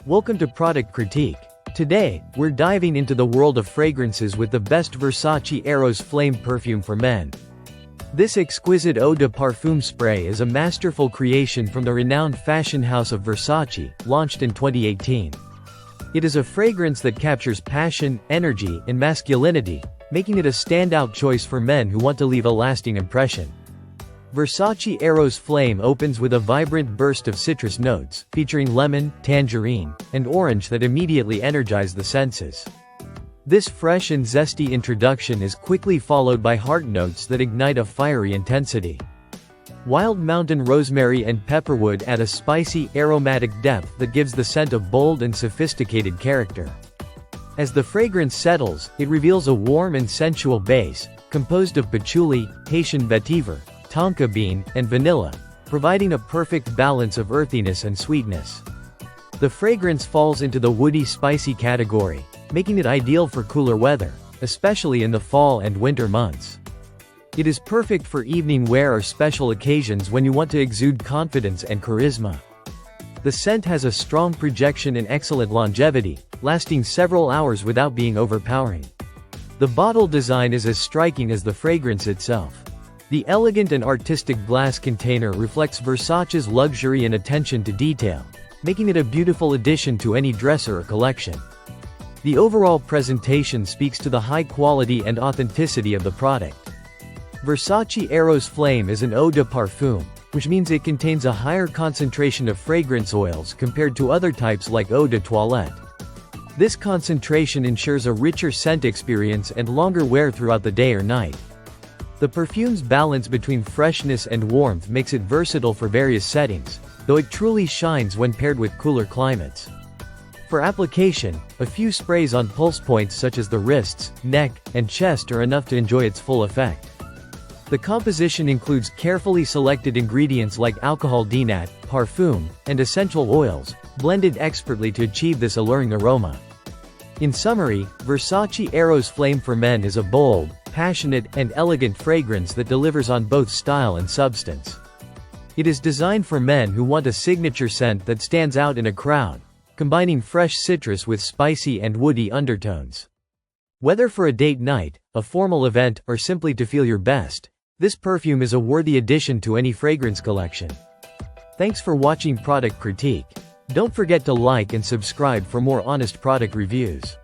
Welcome to Product Critique. Today, we're diving into the world of fragrances with the best Versace Eros Flame perfume for men. This exquisite Eau de Parfum spray is a masterful creation from the renowned fashion house of Versace, launched in 2018. It is a fragrance that captures passion, energy, and masculinity, making it a standout choice for men who want to leave a lasting impression. Versace Eros Flame opens with a vibrant burst of citrus notes, featuring lemon, tangerine, and orange that immediately energize the senses. This fresh and zesty introduction is quickly followed by heart notes that ignite a fiery intensity. Wild mountain rosemary and pepperwood add a spicy, aromatic depth that gives the scent a bold and sophisticated character. As the fragrance settles, it reveals a warm and sensual base, composed of patchouli, Haitian vetiver, tonka bean, and vanilla, providing a perfect balance of earthiness and sweetness. The fragrance falls into the woody spicy category, making it ideal for cooler weather, especially in the fall and winter months. It is perfect for evening wear or special occasions when you want to exude confidence and charisma. The scent has a strong projection and excellent longevity, lasting several hours without being overpowering. The bottle design is as striking as the fragrance itself. The elegant and artistic glass container reflects Versace's luxury and attention to detail, making it a beautiful addition to any dresser or collection. The overall presentation speaks to the high quality and authenticity of the product. Versace Eros Flame is an Eau de Parfum, which means it contains a higher concentration of fragrance oils compared to other types like Eau de Toilette. This concentration ensures a richer scent experience and longer wear throughout the day or night. The perfume's balance between freshness and warmth makes it versatile for various settings, though it truly shines when paired with cooler climates. For application, a few sprays on pulse points such as the wrists, neck, and chest are enough to enjoy its full effect. The composition includes carefully selected ingredients like alcohol denat, parfum, and essential oils, blended expertly to achieve this alluring aroma. In summary, Versace Eros Flame for Men is a bold, passionate, and elegant fragrance that delivers on both style and substance. It is designed for men who want a signature scent that stands out in a crowd, combining fresh citrus with spicy and woody undertones. Whether for a date night, a formal event, or simply to feel your best, this perfume is a worthy addition to any fragrance collection. Thanks for watching Product Critique. Don't forget to like and subscribe for more honest product reviews.